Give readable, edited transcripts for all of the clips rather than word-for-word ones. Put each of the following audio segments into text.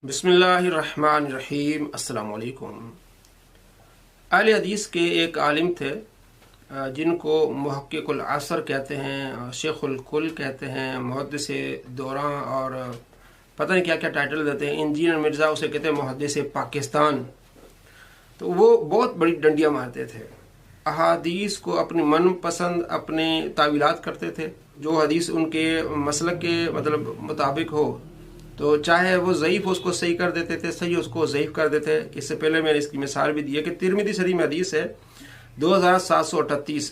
बिस्मिल्लाहिर्रहमानिर्रहीम। अस्सलाम वालेकुम। अहले हदीस के एक आलिम थे जिनको मुहक्किकुल असर कहते हैं, शेखुल कुल कहते हैं, मुहद्दिस दौरां और पता नहीं क्या क्या टाइटल देते हैं। इंजीनियर मिर्ज़ा उसे कहते हैं मुहद्दिस पाकिस्तान। तो वो बहुत बड़ी डंडियाँ मारते थे, अहादीस को अपनी मनपसंद अपने तावीलात करते थे। जो हदीस उनके मसलक के मुताबिक हो तो चाहे वो ज़ईफ़ हो उसको सही कर देते थे, सही उसको ज़ईफ़ कर देते। इससे पहले मैंने इसकी मिसाल भी दी है कि तिरमिज़ी शरीफ में हदीस है 2738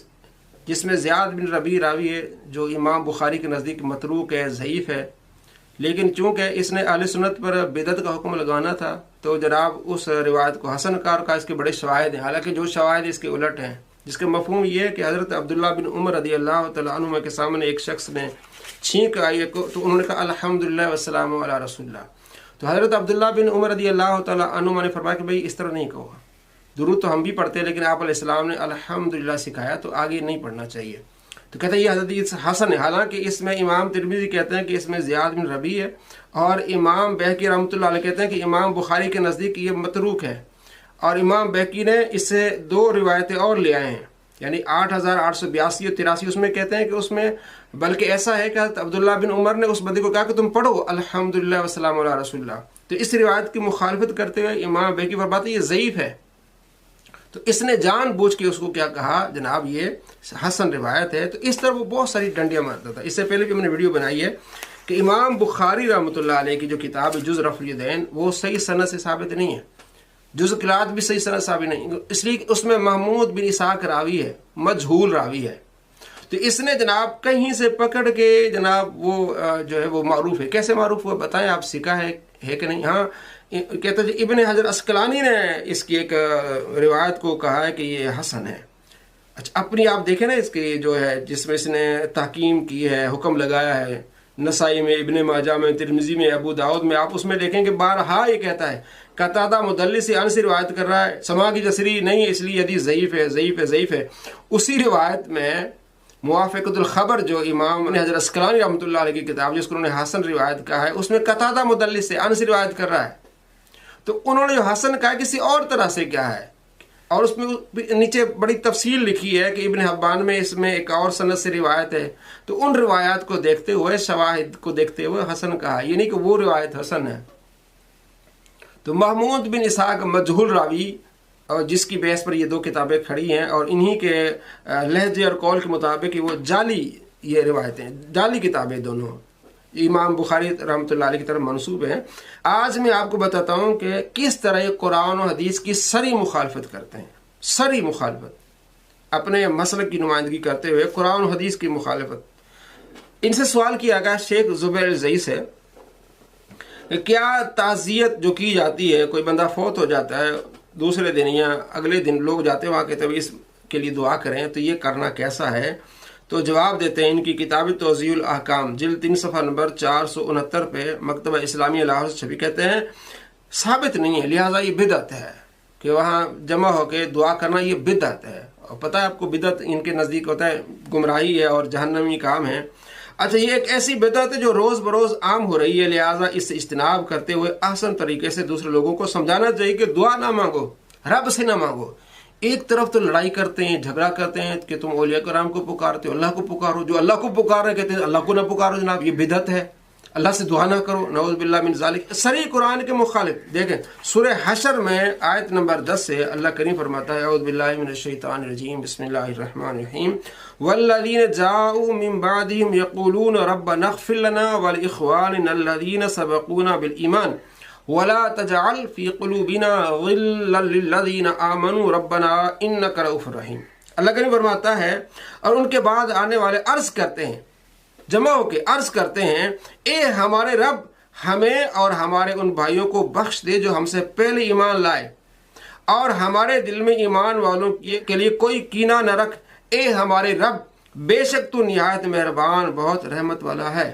जिसमें ज़ियाद बिन रबी रावी है जो इमाम बुखारी के नज़दीक मतरूक है, ज़ईफ़ है। लेकिन चूँकि इसने अहले सुन्नत पर बिदअत का हुक्म लगाना था तो जनाब उस रिवायत को हसन कार का इसके बड़े शवाहिद हैं। हालांकि जो शवाहिद इसके उलट हैं, जिसके मफ़हूम ये है कि हज़रत अब्दुल्ला बिन उमर रज़ी अल्लाह तआला अन्हुमा के सामने एक शख्स ने छींक आई तो उन्होंने कहा अल्हम्दुलिल्लाह वस्सलामु अला रसूलिल्लाह। तो हज़रत अब्दुल्ला बिन उमर रज़ी अल्लाह तआला अन्हुमा ने फरमाया कि भाई इस तरह नहीं कहो, दुरूद तो हम भी पढ़ते हैं लेकिन आप अलैहिस्सलाम ने अल्हम्दुलिल्लाह सिखाया तो आगे नहीं पढ़ना चाहिए। तो कहते हैं ये हदीस हसन है। हालांकि इसमें इमाम तिरमिज़ी कहते हैं कि इसमें ज़ियाद बिन रबी है और इमाम बहकी रहमतुल्लाह अलैह कहते हैं कि इमाम बुखारी के नज़दीक ये मतरूक है। और इमाम बहकी ने इससे दो रिवायतें और ले आए हैं, यानी 8882 और 83 उसमें कहते हैं कि उसमें बल्कि ऐसा है कि हज़रत अब्दुल्ला बिन उमर ने उस बंदे को कहा कि तुम पढ़ो अल्हम्दुलिल्लाह वस्सलामु अला रसूलिल्लाह। तो इस रिवायत की मुखालफत करते हुए इमाम बहकी फरमाते हैं ये ज़ईफ़ है। तो इसने जानबूझ के उसको क्या कहा, जनाब ये हसन रिवायत है। तो इस तरह वो बहुत सारी डंडियाँ मारता था। इससे पहले भी मैंने वीडियो बनाई है कि इमाम बुखारी रहमतुल्लाह अलैह की जो किताब है जुज़ रफ़ुल यदैन वो सही सनद से साबित नहीं है, जुज़ क़िराअत भी सही सनद साबित नहीं, इसलिए उसमें महमूद बिन इसाक रावी है, मजहूल रावी है। तो इसने जनाब कहीं से पकड़ के जनाब वो जो है वो मारूफ है। कैसे मारूफ हुआ बताएं आप, सिका है कि नहीं? हाँ, कहते हैं इब्न हजर अस्कलानी ने इसकी एक रिवायत को कहा है कि ये हसन है। अच्छा, अपनी आप देखें ना इसकी जो है जिसमें इसने तहकीम की है, हुक्म लगाया है, नसाई में, इब्न माजा में, तिरमिज़ी में, अबू दाऊद में, आप उसमें देखें कि बारहा ये कहता है कतादा मुदल्लिस से अनस रिवायत कर रहा है, समा की जसरी नहीं इसलिए यदि ज़ईफ़ है ज़ईफ़ है ज़ईफ़ है। उसी रिवायत में मुवाफ़िक़तुल ख़बर जो इमाम हज़रत अस्क़लानी रहमतुल्लाह अलैह की किताब जिसको उन्होंने हसन रिवायत कहा है उसमें कतादा मुदल्लिस से अनस रिवायत कर रहा है। तो उन्होंने जो हसन कहा किसी और तरह से क्या है, और उसमें नीचे बड़ी तफसील लिखी है कि इब्न हब्बान में इसमें एक और सनद से रिवायत है। तो उन रिवायात को देखते हुए, शवाहिद को देखते हुए हसन कहा, ये नहीं कि वो रिवायत हसन है। तो महमूद बिन इसाक मजहूल रावी और जिसकी बेस पर ये दो किताबें खड़ी हैं और इन्हीं के लहजे और कौल के मुताबिक वो जाली ये रिवायतें, जाली किताबें दोनों इमाम बुखारी रहमतुल्लाह अलैह की तरफ मंसूब हैं। आज मैं आपको बताता हूँ कि किस तरह ये कुरान और हदीस की सरी मुखालफत करते हैं, सरी मुखालफत, अपने मसलक की नुमाइंदगी करते हुए कुरान और हदीस की मुखालफत। इनसे सवाल किया गया शेख ज़ुबैर ज़ई से, क्या ताज़ियत जो की जाती है, कोई बंदा फौत हो जाता है दूसरे दिन या अगले दिन लोग जाते हैं वहाँ कहते हैं इसके लिए दुआ करें, तो ये करना कैसा है? तो जवाब देते हैं इनकी किताब तौज़ीउल अहकाम जिल्द 3 सफ़ा नंबर 469 पे मकतबा इस्लामिया लाहौर से छपी। कहते हैं साबित नहीं है, लिहाजा ये बिदअत है कि वहाँ जमा होकर दुआ करना, ये बिदअत है। और पता है आपको बिदअत इनके नज़दीक होता है गुमराही है और जहन्नमी काम है। अच्छा, ये एक ऐसी बिदअत है जो रोज़ बरोज़ आम हो रही है, लिहाजा इससे इज्तनाब करते हुए आसान तरीके से दूसरे लोगों को समझाना चाहिए कि दुआ ना मांगो, रब से ना मांगो। एक तरफ तो लड़ाई करते हैं, झगड़ा करते हैं कि तुम औलिया कराम को पुकारते हो, अल्लाह को पुकारो। जो अल्लाह को पुकार रहे कहते हैं अल्लाह को ना पुकारो जनाब, ये बिदअत है, अल्लाह से दुआ ना करो, नऊज़ बिल्लाह मिन ज़ालिक। सरी कुरान के मुखालिफ देखें सूरह हशर में आयत नंबर 10 से अल्लाह करीम फरमाता है औज़ु बिल्लाहि मिनश शैतानिर रजीम बिस्मिल्लाहिर रहमानिर रहीम वल्लज़ीना जाऊ मिन बादिहिम यक़ूलून रब्बना इग़फ़िर लना व लिइख़वानिना अल्लज़ीना सबक़ूना बिल ईमान वला तजअल फ़ी क़ुलूबिना ग़िल्लन लिल्लज़ीना आमनू रब्बना इन्नका रऊफ़ुर रहीम। अल्लाह करीम फरमाता है और उनके बाद आने वाले अर्ज़ करते हैं, जमा होके अर्ज़ करते हैं, ए हमारे रब हमें और हमारे उन भाइयों को बख्श दे जो हमसे पहले ईमान लाए और हमारे दिल में ईमान वालों के लिए कोई कीना न रख। ए हमारे रब बेशक तू निहायत मेहरबान बहुत रहमत वाला है।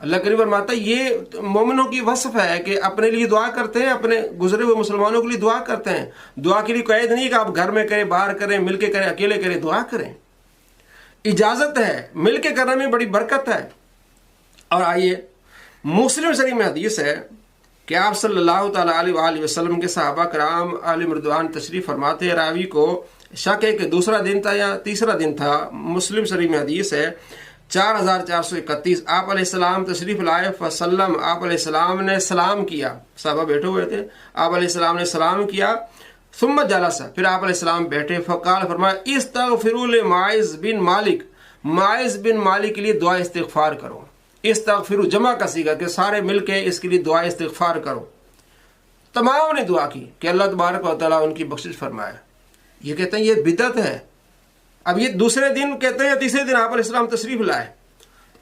अल्लाह करीम फरमाता है ये मोमिनों की वصف है कि अपने लिए दुआ करते हैं, अपने गुजरे हुए मुसलमानों के लिए दुआ करते हैं। दुआ के लिए कैद नहीं कि आप घर में करें, बाहर करें, मिलके करें, अकेले करें, दुआ करें, इजाज़त है, मिलके करने में बड़ी बरकत है। और आइए मुस्लिम शरीफ में हदीस है کہ آپ صلی اللہ تعالیٰ علیہ وسلم کے صحابہ کرام علیہم رضوان تشریف فرماتے ہیں، راوی کو شک ہے کہ دوسرا دن تھا یا تیسرا دن تھا، مسلم شریف میں حدیث ہے 4431، آپ علیہ السلام تشریف لائے، فسلم، آپ علیہ السلام نے سلام کیا، صحابہ بیٹھے ہوئے تھے، آپ علیہ السلام نے سلام کیا، ثم جلس، پھر آپ علیہ السلام بیٹھے، فقال، فرمایا استغفروا لماعز بن مالک، ماعز بن مالک کے لیے دعا استغفار کرو، استغفروا جمع کا صیغہ کہ سارے مل کے اس کے لیے دعا استغفار کرو۔ تمام نے دعا کی کہ اللہ تبارک و تعالیٰ ان کی بخشش فرمائے۔ یہ کہتے ہیں یہ بدعت ہے۔ اب یہ دوسرے دن کہتے ہیں، تیسرے دن آپ علیہ السلام تشریف لائے،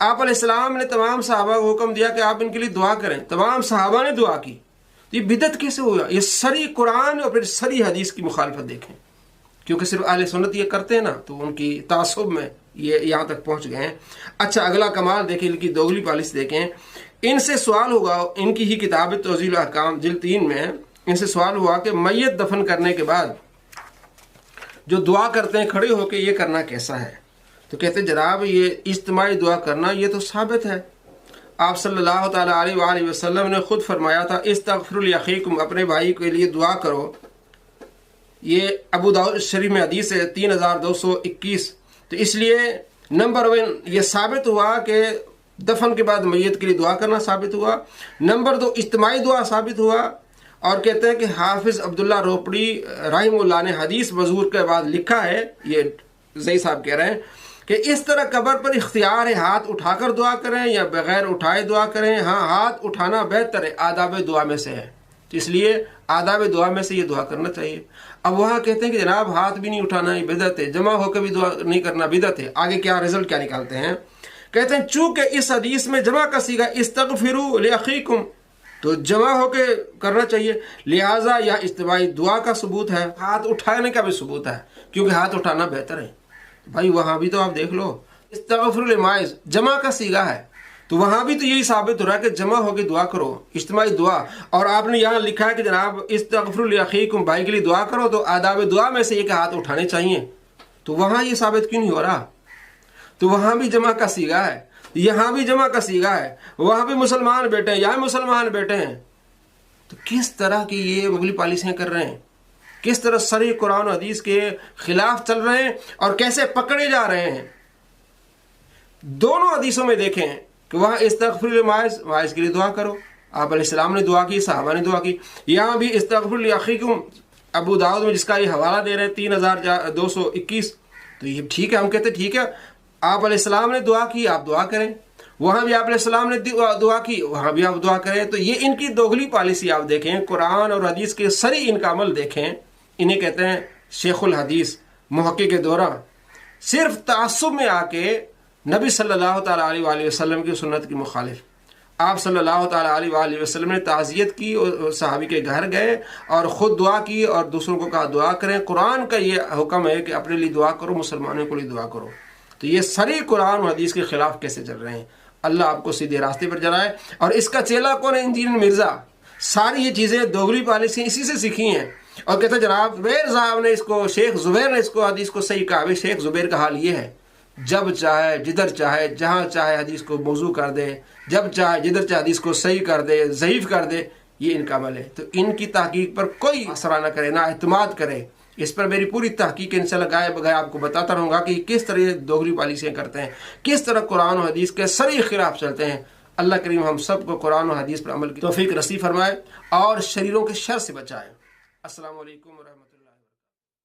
آپ علیہ السلام نے تمام صحابہ کو حکم دیا کہ آپ ان کے لیے دعا کریں، تمام صحابہ نے دعا کی۔ یہ بدعت کیسے ہوا؟ یہ سری قرآن اور پھر سری حدیث کی مخالفت دیکھیں، کیونکہ صرف اہل سنت یہ کرتے ہیں نا، تو ان کی تعصب میں یہ یہاں تک پہنچ گئے ہیں۔ اچھا اگلا کمال دیکھیں، ان کی دوغلی پالیسی دیکھیں۔ ان سے سوال ہوگا، ان کی ہی کتاب توضیح الاحکام جلد 3 میں ان سے سوال ہوا کہ میت دفن کرنے کے بعد جو دعا کرتے ہیں کھڑے ہو کے، یہ کرنا کیسا ہے؟ تو کہتے ہیں جناب یہ اجتماعی دعا کرنا یہ تو ثابت ہے، آپ صلی اللہ تعالیٰ علیہ وآلہ وسلم نے خود فرمایا تھا استغفروا لاخیکم، اپنے بھائی کے لیے دعا کرو۔ یہ ابو داؤد شریف میں حدیث ہے 3221۔ تو اس لیے نمبر 1 یہ ثابت ہوا کہ دفن کے بعد میت کے لیے دعا کرنا ثابت ہوا، نمبر 2 اجتماعی دعا ثابت ہوا۔ اور کہتے ہیں کہ حافظ عبداللہ روپڑی رحمہ اللہ نے حدیث مذکور کے بعد لکھا ہے، یہ زئی صاحب کہہ رہے ہیں کہ اس طرح قبر پر اختیار ہے ہاتھ اٹھا کر دعا کریں یا بغیر اٹھائے دعا کریں، ہاں ہاتھ اٹھانا بہتر ہے، آداب دعا میں سے ہے، تو اس لیے آداب دعا میں سے یہ دعا کرنا چاہیے۔ اب وہاں کہتے ہیں کہ جناب ہاتھ بھی نہیں اٹھانا یہ بدعت ہے، جمع ہو کے بھی دعا نہیں کرنا بدعت ہے۔ آگے کیا رزلٹ کیا نکالتے ہیں؟ کہتے ہیں چونکہ اس حدیث میں جمع کا صیغہ استغفروا لاخیکم، تو جمع ہو کے کرنا چاہیے، لہٰذا یا اجتماعی دعا کا ثبوت ہے، ہاتھ اٹھانے کا بھی ثبوت ہے، کیونکہ ہاتھ اٹھانا بہتر ہے۔ بھائی وہاں بھی تو آپ دیکھ لو استغفروا لماعز جمع کا صیغہ ہے، تو وہاں بھی تو یہی ثابت ہو رہا ہے کہ جمع ہو کے دعا کرو، اجتماعی دعا۔ اور آپ نے یہاں لکھا ہے کہ جناب استغفروا لاخیکم، بھائی کے لیے دعا کرو، تو آداب دعا میں سے یہ کہ ہاتھ اٹھانے چاہیے، تو وہاں یہ ثابت کیوں نہیں ہو رہا؟ تو وہاں بھی جمع کا صیغہ ہے، یہاں بھی جمع کا صیغہ ہے، وہاں بھی مسلمان بیٹھے ہیں، یہاں مسلمان بیٹھے ہیں، تو کس طرح کی یہ مغلی پالیسیاں کر رہے ہیں، کس طرح صریح قرآن و حدیث کے خلاف چل رہے ہیں اور کیسے پکڑے جا رہے ہیں۔ دونوں حدیثوں میں دیکھیں کہ وہاں استغفروا لماعز، ماعز کے لیے دعا کرو، آپ علیہ السلام نے دعا کی، صحابہ نے دعا کی، یہاں بھی استغفروا لاخیکم ابو داؤد میں جس کا یہ حوالہ دے رہے ہیں 3221، تو یہ ٹھیک ہے، ہم کہتے ہیں ٹھیک ہے، آپ علیہ السلام نے دعا کی، آپ دعا کریں، وہاں بھی آپ علیہ السلام نے دعا کی، وہاں بھی آپ دعا کریں۔ تو یہ ان کی دوغلی پالیسی آپ دیکھیں، قرآن اور حدیث کے سری ان کا عمل دیکھیں، انہیں کہتے ہیں شیخ الحدیث محقق دوران، صرف تعصب میں آ کے نبی صلی اللہ تعالیٰ علیہ وآلہ وسلم کی سنت کی مخالف۔ آپ صلی اللہ تعالیٰ علیہ وآلہ وسلم نے تعزیت کی اور صحابی کے گھر گئے اور خود دعا کی اور دوسروں کو کہا دعا کریں۔ قرآن کا یہ حکم ہے کہ اپنے لیے دعا کرو، مسلمانوں کے لیے دعا کرو، تو یہ سری قرآن و حدیث کے خلاف کیسے چل رہے ہیں؟ اللہ آپ کو سیدھے راستے پر جلائے۔ اور اس کا چیلا کون ہے؟ انجینئر مرزا۔ ساری یہ چیزیں دوغلی پالیسی اسی سے سیکھی ہیں، اور کہتے ہیں جناب زبیر صاحب نے اس کو، شیخ زبیر نے اس کو حدیث کو صحیح کہا۔ بھائی شیخ زبیر کا حال یہ ہے، جب چاہے جدھر چاہے جہاں چاہے حدیث کو موضوع کر دے، جب چاہے جدھر چاہے حدیث کو صحیح کر دے، ضعیف کر دے، یہ ان کا عمل ہے۔ تو ان کی تحقیق پر کوئی اثر نہ کرے، نہ اعتماد کرے۔ اس پر میری پوری تحقیق انشاءاللہ گائے بغائے آپ کو بتاتا رہوں گا کہ کس طرح یہ دوغلی پالیسیاں کرتے ہیں، کس طرح قرآن و حدیث کے صریح خلاف چلتے ہیں۔ اللہ کریم ہم سب کو قرآن و حدیث پر عمل کی توفیق نصیب فرمائے اور شریروں کے شر سے بچائے۔ السلام علیکم ورحمۃ اللہ۔